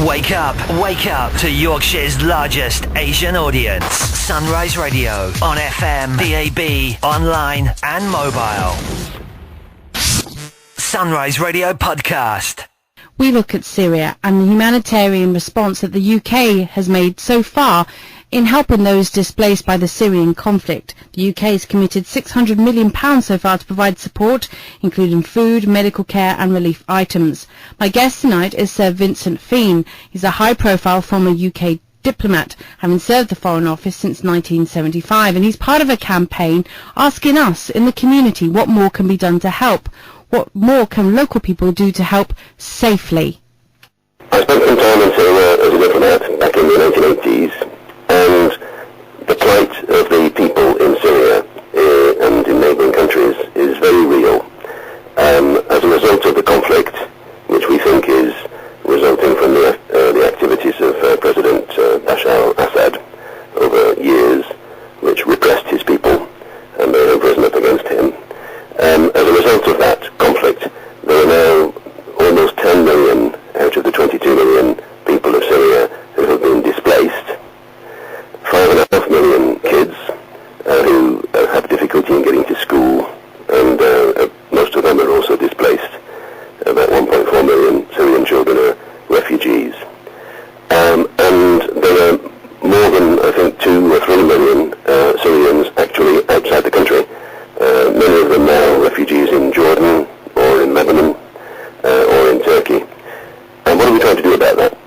Wake up to Yorkshire's largest Asian audience. Sunrise Radio on FM, DAB, online and mobile. Sunrise Radio Podcast. We look at Syria and the humanitarian response that the UK has made so far in helping those displaced by the Syrian conflict. The UK has committed £600 million so far to provide support, including food, medical care and relief items. My guest tonight is Sir Vincent Feen. He's a high-profile former UK diplomat, having served the Foreign Office since 1975, and he's part of a campaign asking us in the community what more can be done to help. What more can local people do to help safely? I spent some time in Syria as a diplomat back in the 1980s, and the plight of the people in Syria and in neighbouring countries is very real. As a result of the conflict, which we think is resulting from the activities of President Bashar al-Assad over years, which repressed his people and they have risen up against him. As a result of that conflict, there are now almost 10 million out of the 22 million people of Syria who have been displaced. 5.5 million kids who have difficulty in getting to school, and most of them are also displaced. About 1.4 million Syrian children are refugees. And there are more than, I think, 2 or 3 million Syrians actually outside the country. Many of them now refugees in Jordan or in Lebanon or in Turkey. And what are we trying to do about that?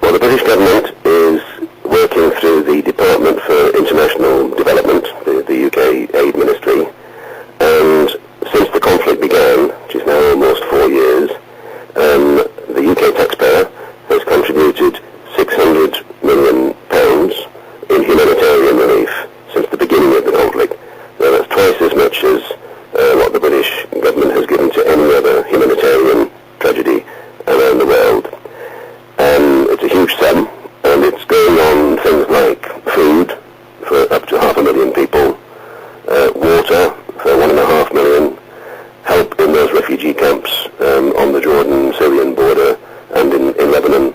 Well, the British government is working through the Department for International Development, the UK Aid Ministry, and since the conflict began, which is now almost 4 years, the UK taxpayer has contributed £600 million in humanitarian relief since the beginning of the conflict. Now, that's twice as much as what the British government has given to any other humanitarian tragedy around the world. It's a huge sum, and it's going on things like food for up to 500,000 people, water for 1.5 million, help in those refugee camps on the Jordan-Syrian border and in Lebanon,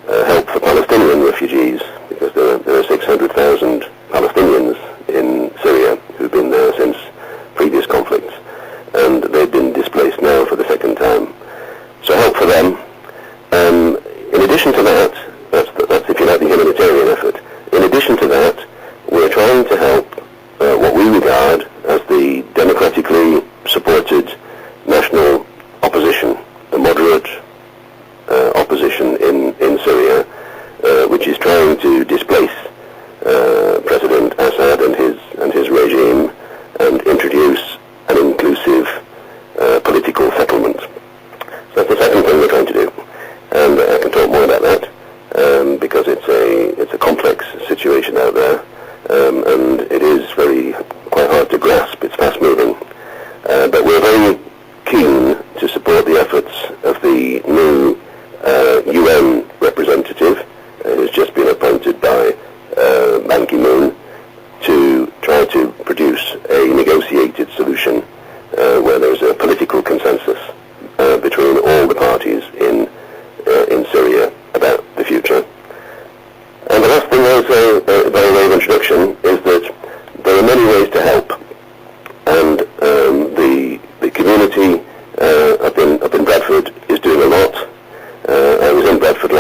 help for Palestinian refugees, because there are 600,000 Palestinians in Syria who've been there since previous conflicts, and they've been displaced now for the second time. So help for them. In addition to that, that's if you like the humanitarian effort. In addition to that, we're trying to help what we regard as the democratically supported national opposition, the moderate opposition in Syria, which is trying to displace President Assad and his regime and introduce an inclusive political settlement. So that's the second thing we're trying to do, and I can talk more about that because it's a complex situation out there, and it is quite hard to grasp. It's fast moving, but we're very keen to support the efforts of the new UN representative who's just been appointed by Ban Ki-moon to try to produce a negotiated solution where there's a political consensus between all the parties in Syria about the future. And the last thing I'll say, by way of introduction, is that there are many ways to help, and the community up in Bradford is doing a lot. I was in Bradford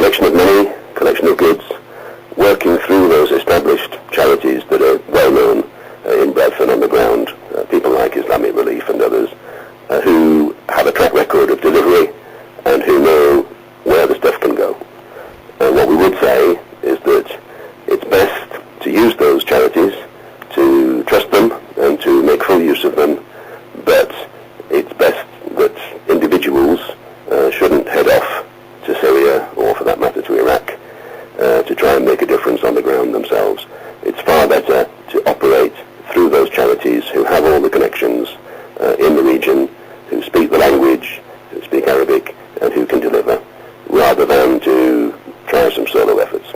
collection of money, collection of goods, working through those established charities that are well known in Bradford on the ground, people like Islamic Relief and others, who have a track record of delivery and who know where the stuff can go. And what we would say is that it's best to use those charities, to trust them and to make full use of them, but it's best that individuals shouldn't head off to Syria, or for that matter to Iraq, to try and make a difference on the ground themselves. It's far better to operate through those charities who have all the connections in the region, who speak the language, who speak Arabic, and who can deliver, rather than to try some solo efforts.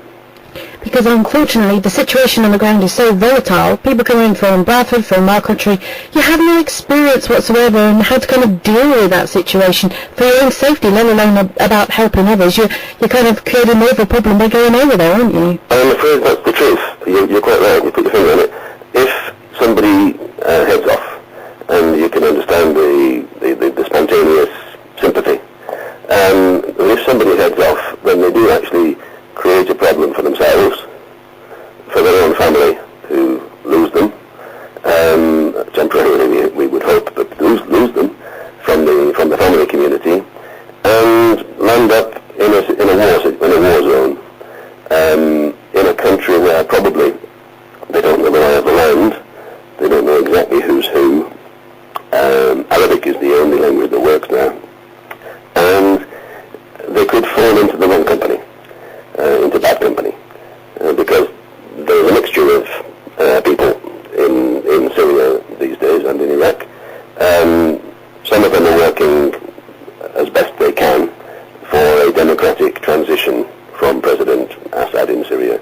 Because unfortunately the situation on the ground is so volatile. People coming from Bradford, from our country, you have no experience whatsoever in how to kind of deal with that situation for your own safety, let alone about helping others. You're kind of creating more of a problem by going over there, aren't you? I'm afraid that's the truth. You're quite right. You put your finger on it. If somebody heads off, and you can understand the spontaneous sympathy, if somebody heads off, then they do actually create a problem for themselves, for their own family, who lose them temporarily, we would hope, but lose them from the family community, and land up in a war zone, in a country where probably they don't know the lie of the land, they don't know exactly who's who. Arabic is the only language that works now, and they could fall into the wrong company. Into bad company, because there's a mixture of people in Syria these days and in Iraq. Some of them are working as best they can for a democratic transition from President Assad in Syria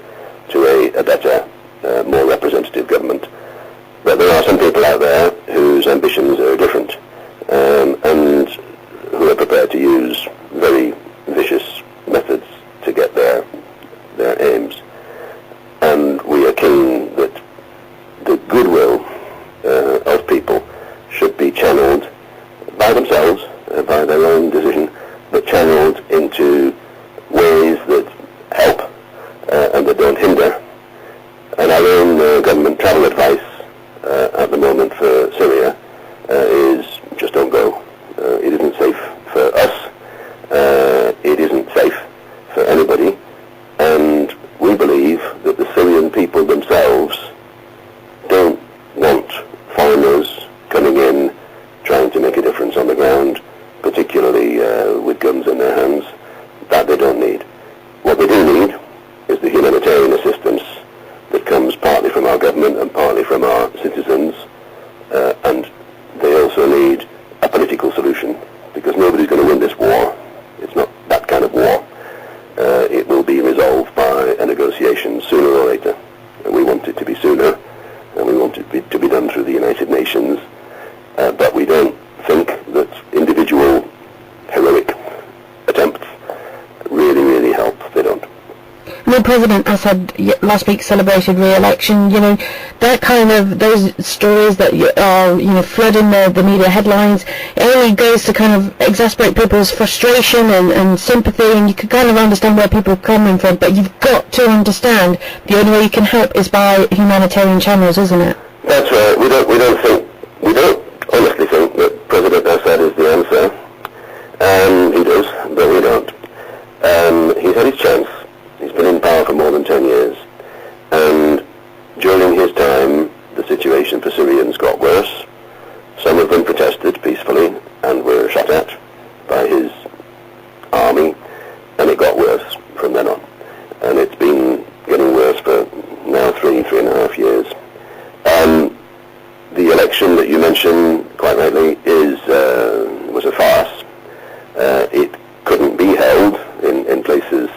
to a better, more representative government. But there are some people out there whose ambitions are different, and who are prepared to use very vicious methods to get their aims. And we are keen that the goodwill of people should be channeled by themselves, by their own decision, but channeled into ways that help and that don't hinder. And our own government travel advice at the moment for Syria is just don't go. It isn't safe for us. It isn't safe for anybody, and we believe that the Syrian people themselves don't want foreigners coming in trying to make a difference on the ground, particularly with guns in their hands. That they don't need. What they do need is the humanitarian assistance that comes partly from our government and partly from our citizens, and they also need a political solution, because nobody's going to win this war. It's not that kind of war. It will be resolved by a negotiation sooner or later. And we want it to be sooner, and we want it to be done through the United Nations. But we don't think that individual heroic attempts really help. They don't. When President Assad last week celebrated re-election, that kind of, those stories that are, flooding the media headlines, it only goes to kind of exasperate people's frustration and sympathy, and you can kind of understand where people are coming from, but you've got to understand the only way you can help is by humanitarian channels, isn't it? That's right. We don't honestly think that President Assad is the answer. He does, but we don't. He's had his chance. He's been in power for more than 10 years, and during his time the situation for Syrians got worse. Some of them protested peacefully and were shot at by his army, and it got worse from then on. And it's been getting worse for now 3.5 years. The election that you mentioned, quite rightly, was a farce. It couldn't be held in places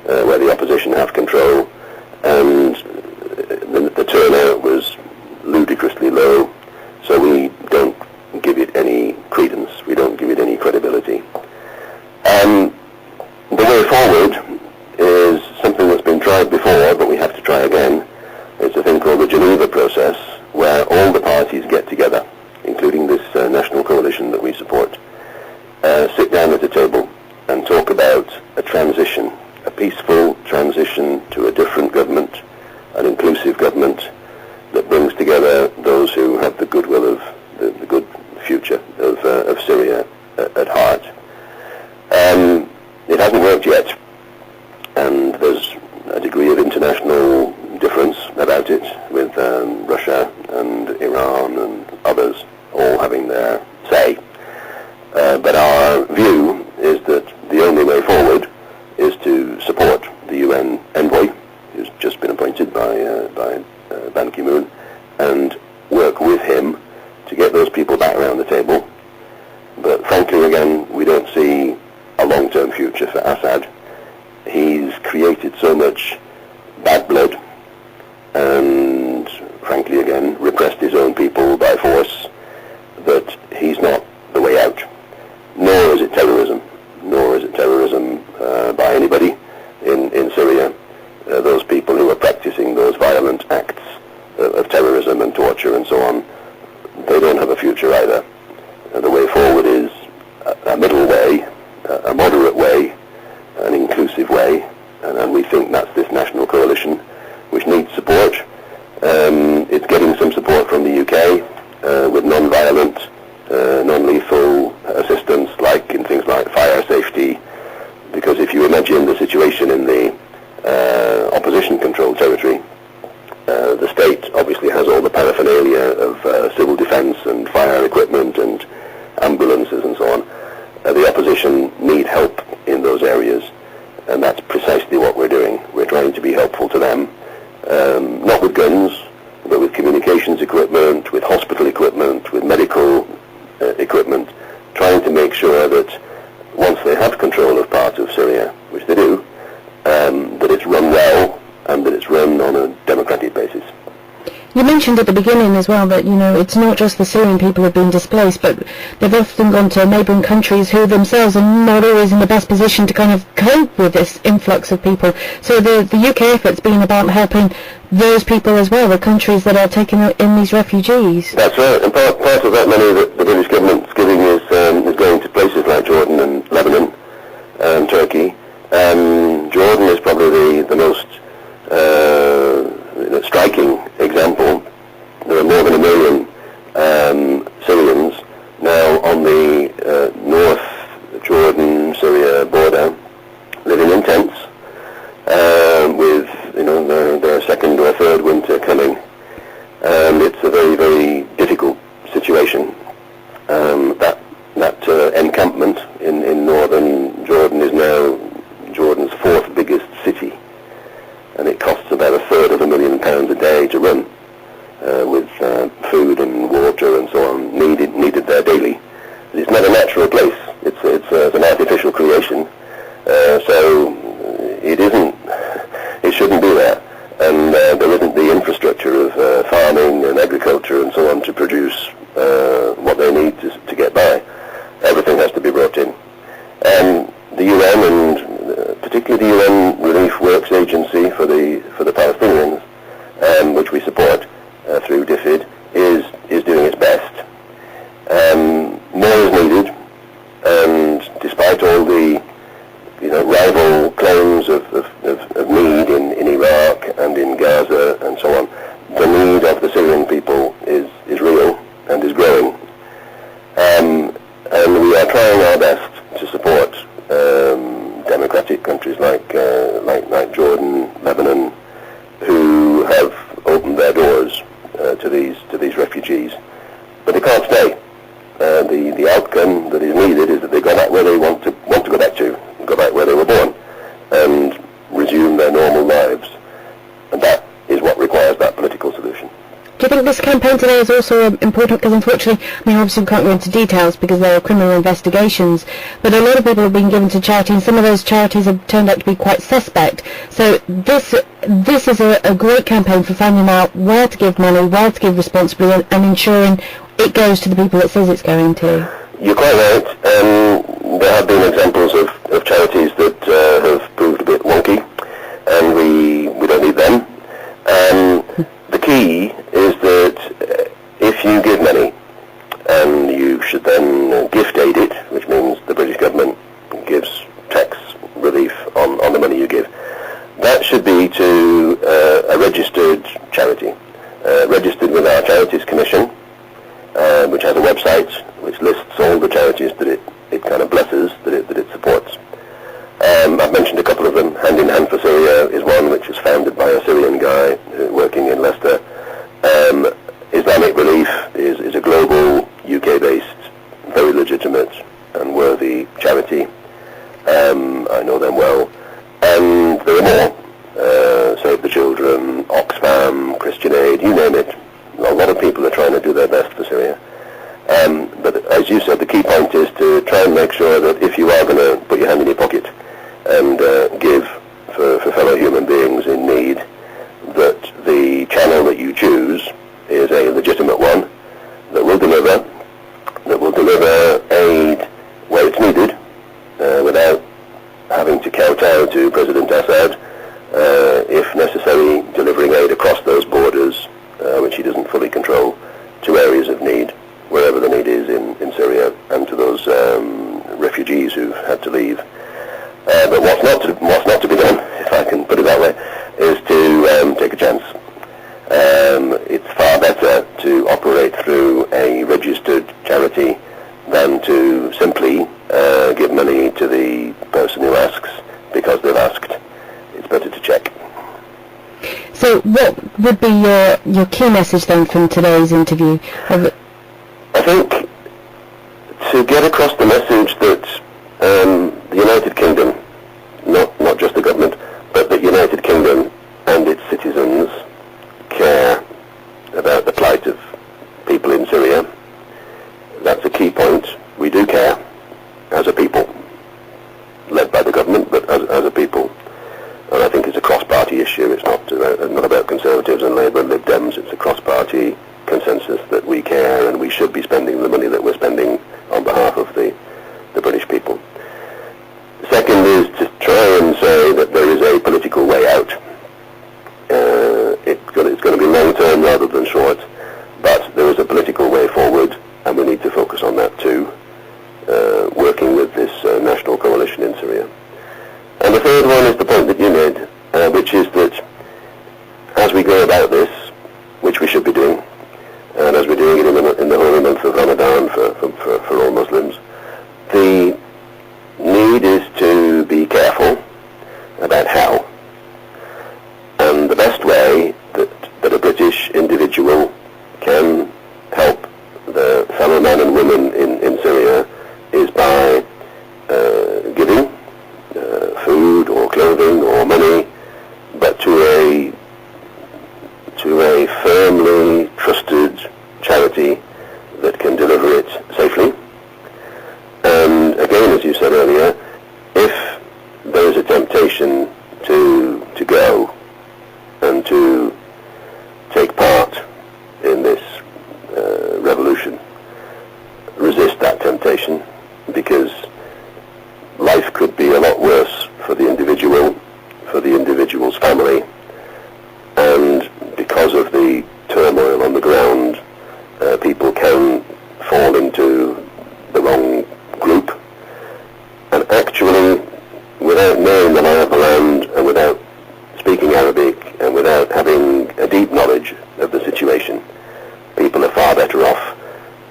where the opposition have control, and the turnout was ludicrously low, so we don't give it any credence, we don't give it any credibility. The way forward is something that's been tried before, but we have to try again. It's a thing called the Geneva process, where all the parties get together, including this national coalition that we support, sit down at a table and talk about a transition, a peaceful transition to a different government, an inclusive government that brings together those who have the goodwill of the good future of Syria at heart. It hasn't worked yet, and there's a degree of international difference about it, with Russia and Iran and others all having their say. But our view is that the only way forward is to support the UN envoy, who's just been appointed by Ban Ki-moon, and work with him to get those people back around the table. But frankly, again, we don't see a long-term future for Assad. He's created so much bad blood and, frankly, again, repressed his own people by force, that he's not the way out. Nor is it terrorism. Nor is it terrorism by anybody in Syria. Those people who are practicing those violent acts of terrorism and torture and so on, they don't have a future either. The way forward is a middle way, a moderate way, an inclusive way, and we think that's this national coalition, which needs support. It's getting some support from the UK with non-violent, non-lethal assistance, like in things like fire safety, because if you imagine the situation in the opposition-controlled territory, the state obviously has all the paraphernalia of civil defence and fire equipment and ambulances and so on. The opposition need help in those areas, and that's precisely what we're doing. We're trying to be helpful to them, not with guns, but with communications equipment, with hospital equipment, with medical equipment, trying to make sure that once they have control of part of Syria, which they do, that it's run well and that it's run on a democratic basis. You mentioned at the beginning as well that, it's not just the Syrian people who've been displaced, but they've often gone to neighbouring countries who themselves are not always in the best position to kind of cope with this influx of people. So the UK effort's been about helping those people as well, the countries that are taking in these refugees. That's right, and part of that money that the British government's giving is going to places like Jordan and Lebanon and Turkey. Jordan is probably the most striking example. There are more than 1 million Syrians now on the North Jordan-Syria border, living in tents, with their second or third winter coming. It's a very, very difficult situation. That encampment in northern Jordan is now Jordan's 4th biggest city, and it costs about £250,000 a day to run, with food and water and so on needed there daily. It's not a natural place. It's an artificial creation. So it shouldn't be there, and there isn't the infrastructure of farming and agriculture and so on to produce what they need to get by. Everything has to be brought in. The UN, and particularly the UN Relief Works Agency for the Palestinians, which we support through DFID, is doing its best. More is needed, and despite all the rival claims of need in Iraq and in Gaza and so on, the need of the Syrian people is real and is growing. And we are trying our best to support democratic countries like Jordan, Lebanon, who have opened their doors to these refugees. But they can't stay. The outcome that is needed is that they go back where they want to go back to, go back where they were born, and resume their normal lives. And that is what requires that political solution. Do you think this campaign today is also important? Because unfortunately, obviously we can't go into details because there are criminal investigations, but a lot of people have been given to charity, and some of those charities have turned out to be quite suspect. So this is a great campaign for finding out where to give money, where to give responsibly, and ensuring it goes to the people it says it's going to. You're quite right. There have been examples of charities that have proved a bit wonky, and we don't need them. The key is that if you give money, and you should then gift aid it, which means the British government gives tax relief on the money you give, that should be to a registered charity, registered with our Charities Commission, which has a website which lists all the charities that it kind of blesses, that it supports. I've mentioned a couple of them. Hand in Hand for Syria is one, which was founded by a Syrian guy working in Leicester. Islamic Relief is a global, UK-based, very legitimate and worthy charity. I know them well. And there are more. Save the Children, Oxfam, Christian Aid, you name it. A lot of people are trying to do their best for Syria. But as you said, the key point is to try and make sure that if you are going to put your hand in your pocket and give for fellow human beings in need, that the channel that you choose is a legitimate one that will deliver aid where it's needed without having to kowtow to President Assad, if necessary, delivering aid across those borders, which he doesn't fully control, to areas of need, wherever the need is in Syria, and to those refugees who've had to leave. But what's not to be done, if I can put it that way, is to take a chance. It's far better to operate through a registered charity than to simply give money to the person who asks because they've asked. It's better to check. So what would be your key message then from today's interview? I think to get across the message that the United Kingdom, not just the government, but the United Kingdom and its citizens care about the plight of people in Syria. That's a key point. We do care as a people, led by the government, but as a people. And I think it's a cross-party issue. It's not about Conservatives and Labour and Lib Dems. It's a cross-party consensus that we care and we should be spending the money that we're spending on behalf of the British people. Second is to try and say that there is a political way out. It's going to be long-term rather than short, but there is a political way forward, and we need to focus on that too, working with this national coalition in Syria. And the third one is the point that you made, which is that as we go about this, which we should be doing, and as we're doing it in the holy month of Ramadan for all Muslims, the need is to be careful about how. And the best way that a British individual can help the fellow men and women in Syria is by giving food or clothing or money, but to a firmly trusted charity that can deliver it safely. And again, as you said earlier, if there is a temptation to go and to take part in this revolution, resist that temptation, because life could be a lot worse for the individual, for the individual's family, and because of the turmoil on the ground, people can fall into the wrong group, and actually, without knowing the lie of the land, and without speaking Arabic, and without having a deep knowledge of the situation, people are far better off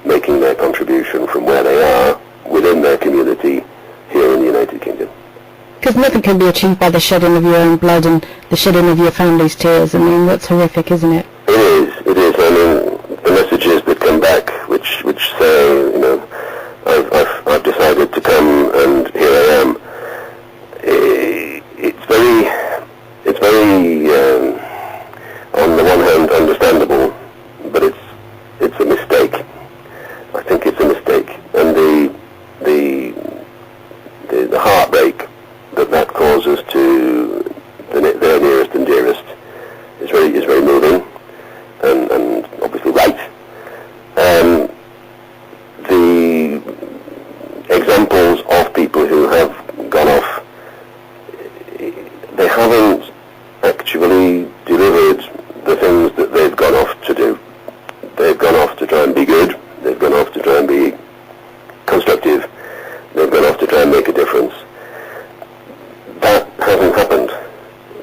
making their contribution from where they are, within their community, here in the United Kingdom. Because nothing can be achieved by the shedding of your own blood and the shedding of your family's tears. I mean, that's horrific, isn't it? It is. I mean, the messages that come back, which say, you know, I've decided to come and here I am. It's very, on the one hand, understandable, but it's a mistake. I think it's a mistake, and the heartbreak that causes to their nearest and dearest is very moving, and obviously right. The examples of people who have gone off, they haven't actually delivered the things that they've gone off to do. They've gone off to try and be good. They've gone off to try and be constructive. They've gone off to try and make a difference. That hasn't happened.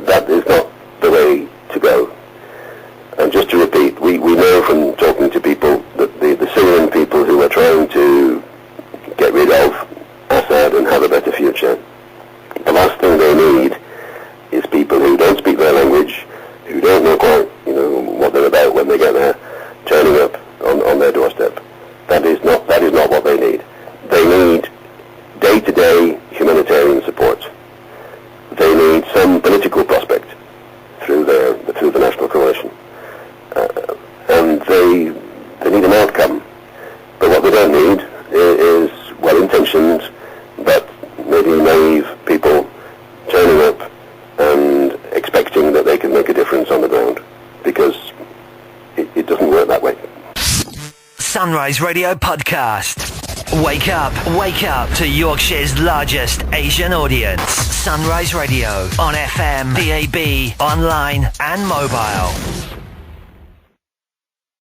That Sunrise Radio podcast. Wake up to Yorkshire's largest Asian audience. Sunrise Radio on FM, DAB, online and mobile.